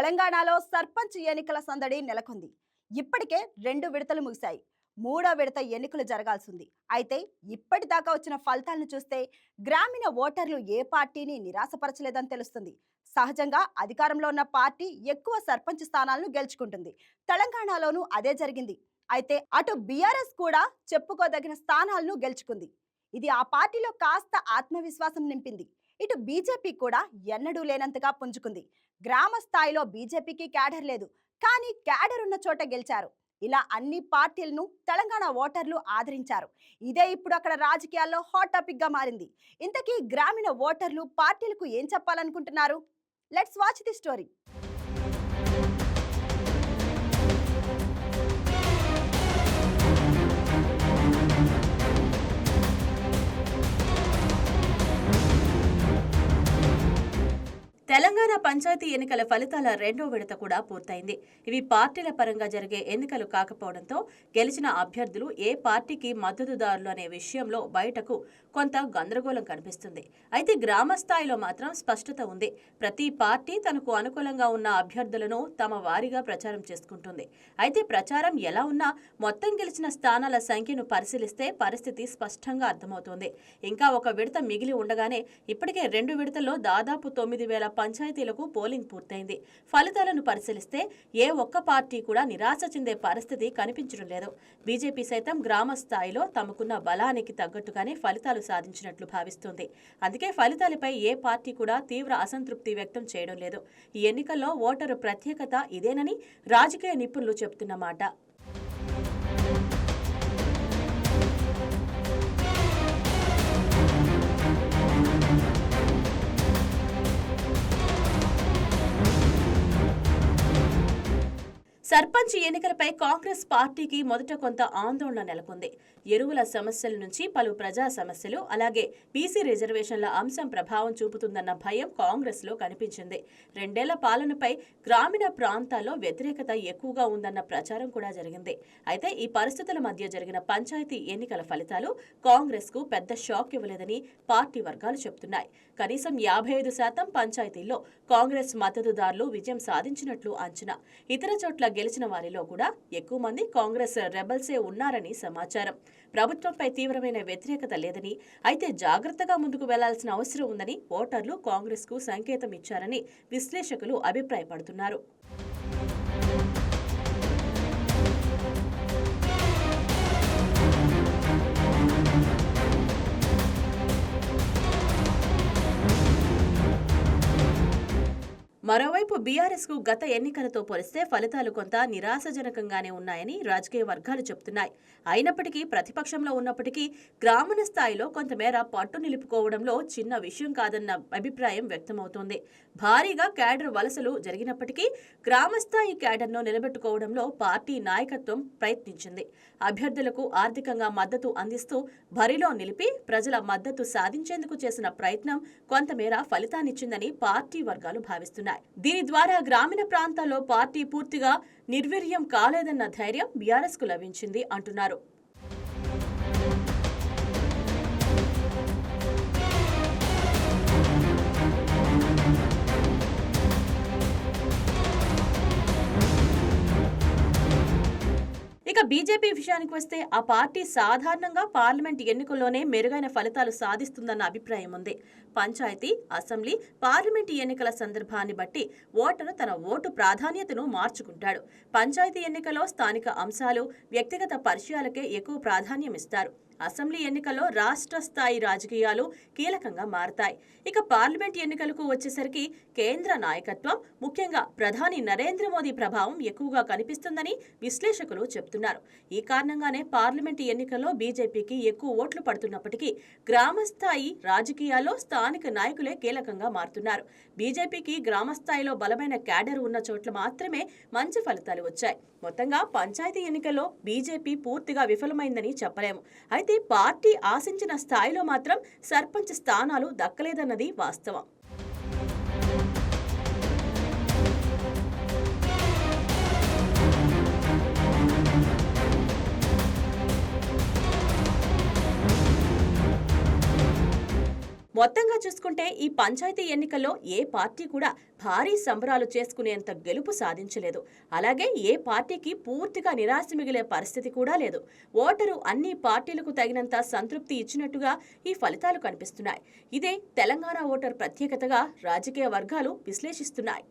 తెలంగాణలో సర్పంచ్ ఎన్నికల సందడి నెలకొంది. ఇప్పటికే 2 విడతలు ముగిశాయి. మూడో విడత ఎన్నికలు జరగాల్సింది. అయితే ఇప్పటిదాకా వచ్చిన ఫలితాలను చూస్తే గ్రామీణ ఓటర్లు ఏ పార్టీని నిరాశపరచలేదని తెలుస్తుంది. సహజంగా అధికారంలో ఉన్న పార్టీ ఎక్కువ సర్పంచ్ స్థానాలను గెలుచుకుంటుంది. తెలంగాణలోనూ అదే జరిగింది. అయితే అటు బీఆర్ఎస్ కూడా చెప్పుకోదగిన స్థానాలను గెలుచుకుంది. ఇది ఆ పార్టీలో కాస్త ఆత్మవిశ్వాసం నింపింది. ఇటు బీజేపీ కూడా ఎన్నడూ లేనంతగా పుంజుకుంది. గ్రామ స్థాయిలో బీజేపీకి క్యాడర్ లేదు, కానీ క్యాడర్ ఉన్న చోట గెలిచారు. ఇలా అన్ని పార్టీలను తెలంగాణ ఓటర్లు ఆదరించారు. ఇదే ఇప్పుడు అక్కడ రాజకీయాల్లో హాట్ టాపిక్ గా మారింది. ఇంతకీ గ్రామీణ ఓటర్లు పార్టీలకు ఏం చెప్పాలనుకుంటున్నారు? Let's watch the story. Telangana panchayat ఎన్నికల ఫలితాల రెండో విడత కూడా పూర్తయింది. ఇవి పార్టీల పరంగా జరిగే ఎన్నికలు కాకపోవడంతో గెలిచిన అభ్యర్థులు ఏ పార్టీకి మద్దతుదారులు అనే విషయంలో బయటకు కొంత గందరగోళం కనిపిస్తుంది. అయితే గ్రామ స్థాయిలో మాత్రం స్పష్టత ఉంది. ప్రతి పార్టీ తనకు అనుకూలంగా ఉన్న అభ్యర్థులను తమ వారీగా ప్రచారం చేసుకుంటుంది. అయితే ప్రచారం ఎలా ఉన్నా మొత్తం గెలిచిన స్థానాల సంఖ్యను పరిశీలిస్తే పరిస్థితి స్పష్టంగా అర్థమవుతోంది. ఇంకా ఒక విడత మిగిలి ఉండగానే ఇప్పటికే 2 విడతల్లో దాదాపు 9,000 పంచాయతీలకు పోలింగ్ పూర్తయింది. ఫలితాలను పరిశీలిస్తే ఏ ఒక్క పార్టీ కూడా నిరాశ చెందే పరిస్థితి కనిపించడం లేదు. బీజేపీ సైతం గ్రామ స్థాయిలో తమకున్న బలానికి తగ్గట్టుగానే ఫలితాలు సాధించినట్లు భావిస్తోంది. అందుకే ఫలితాలపై ఏ పార్టీ కూడా తీవ్ర అసంతృప్తి వ్యక్తం చేయడం లేదు. ఈ ఎన్నికల్లో ఓటరు ప్రత్యేకత ఇదేనని రాజకీయ నిపుణులు చెబుతున్నమాట. సర్పంచ్ ఎన్నికలపై కాంగ్రెస్ పార్టీకి మొదట కొంత ఆందోళన నెలకొంది. ఎరువుల సమస్యల నుంచి పలు ప్రజా సమస్యలు, అలాగే బీసీ రిజర్వేషన్ల అంశం ప్రభావం చూపుతుందన్న భయం కాంగ్రెస్ లో కనిపించింది. 2 ఏళ్ల పాలనపై గ్రామీణ ప్రాంతాల్లో వ్యతిరేకత ఎక్కువగా ఉందన్న ప్రచారం కూడా జరిగింది. అయితే ఈ పరిస్థితుల మధ్య జరిగిన పంచాయతీ ఎన్నికల ఫలితాలు కాంగ్రెస్ కు పెద్ద షాక్ ఇవ్వలేదని పార్టీ వర్గాలు చెబుతున్నాయి. కనీసం 55% పంచాయతీల్లో కాంగ్రెస్ మద్దతుదారులు విజయం సాధించినట్లు అంచనా. ఇతర చోట్ల గెలిచిన వారిలో కూడా ఎక్కువ మంది కాంగ్రెస్ రెబల్సే ఉన్నారని సమాచారం. ప్రభుత్వంపై తీవ్రమైన వ్యతిరేకత లేదని, అయితే జాగ్రత్తగా ముందుకు వెళ్లాల్సిన అవసరం ఉందని ఓటర్లు కాంగ్రెస్ కు సంకేతం ఇచ్చారని విశ్లేషకులు అభిప్రాయపడుతున్నారు. మరోవైపు బీఆర్ఎస్ కు గత ఎన్నికలతో పోలిస్తే ఫలితాలు కొంత నిరాశజనకంగానే ఉన్నాయని రాజకీయ వర్గాలు చెబుతున్నాయి. అయినప్పటికీ ప్రతిపక్షంలో ఉన్నప్పటికీ గ్రామీణ స్థాయిలో కొంతమేర పట్టు నిలుపుకోవడంలో చిన్న విషయం కాదన్న అభిప్రాయం వ్యక్తమవుతోంది. భారీగా క్యాడర్ వలసలు జరిగినప్పటికీ గ్రామస్థాయి క్యాడర్ను నిలబెట్టుకోవడంలో పార్టీ నాయకత్వం ప్రయత్నించింది. అభ్యర్థులకు ఆర్థికంగా మద్దతు అందిస్తూ బరిలో నిలిపి ప్రజల మద్దతు సాధించేందుకు చేసిన ప్రయత్నం కొంతమేర ఫలితాన్నిచ్చిందని పార్టీ వర్గాలు భావిస్తున్నాయి. దీని ద్వారా గ్రామీణ ప్రాంతాల్లో పార్టీ పూర్తిగా నిర్వీర్యం కాలేదన్న ధైర్యం బీఆర్ఎస్ కు లభించింది అంటున్నారు. ఇక బీజేపీ విషయానికి వస్తే ఆ పార్టీ సాధారణంగా పార్లమెంట్ ఎన్నికల్లోనే మెరుగైన ఫలితాలు సాధిస్తుందన్న అభిప్రాయం ఉంది. పంచాయతీ, అసెంబ్లీ, పార్లమెంటు ఎన్నికల సందర్భాన్ని బట్టి ఓటరు తన ఓటు ప్రాధాన్యతను మార్చుకుంటాడు. పంచాయతీ ఎన్నికల్లో స్థానిక అంశాలు, వ్యక్తిగత పరిచయాలకే ఎక్కువ ప్రాధాన్యం ఇస్తారు. అసెంబ్లీ ఎన్నికల్లో రాష్ట్ర స్థాయి రాజకీయాలు కీలకంగా మారతాయి. ఇక పార్లమెంట్ ఎన్నికలకు వచ్చేసరికి కేంద్ర నాయకత్వం, ముఖ్యంగా ప్రధాని నరేంద్ర మోదీ ప్రభావం ఎక్కువగా కనిపిస్తుందని విశ్లేషకులు చెబుతున్నారు. ఈ కారణంగానే పార్లమెంటు ఎన్నికల్లో బీజేపీకి ఎక్కువ ఓట్లు పడుతున్నప్పటికీ గ్రామస్థాయి రాజకీయాల్లో స్థానిక నాయకులే కీలకంగా మారుతున్నారు. బీజేపీకి గ్రామస్థాయిలో బలమైన క్యాడర్ ఉన్న చోట్ల మాత్రమే మంచి ఫలితాలు వచ్చాయి. మొత్తంగా పంచాయతీ ఎన్నికల్లో బీజేపీ పూర్తిగా విఫలమైందని చెప్పలేము. అయితే పార్టీ ఆశించిన స్థాయిలో మాత్రం సర్పంచ్ స్థానాలు దక్కలేదన్నది వాస్తవం. మొత్తంగా చూసుకుంటే ఈ పంచాయతీ ఎన్నికల్లో ఏ పార్టీ కూడా భారీ సంబరాలు చేసుకునేంత గెలుపు సాధించలేదు. అలాగే ఏ పార్టీకి పూర్తిగా నిరాశ మిగిలే పరిస్థితి కూడా లేదు. ఓటరు అన్ని పార్టీలకు తగినంత సంతృప్తి ఇచ్చినట్టుగా ఈ ఫలితాలు కనిపిస్తున్నాయి. ఇదే తెలంగాణ ఓటర్ ప్రత్యేకతగా రాజకీయ వర్గాలు విశ్లేషిస్తున్నాయి.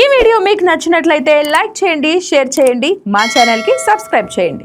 ఈ వీడియో మీకు నచ్చినట్లయితే లైక్ చేయండి, షేర్ చేయండి, మా ఛానల్కి సబ్స్క్రైబ్ చేయండి.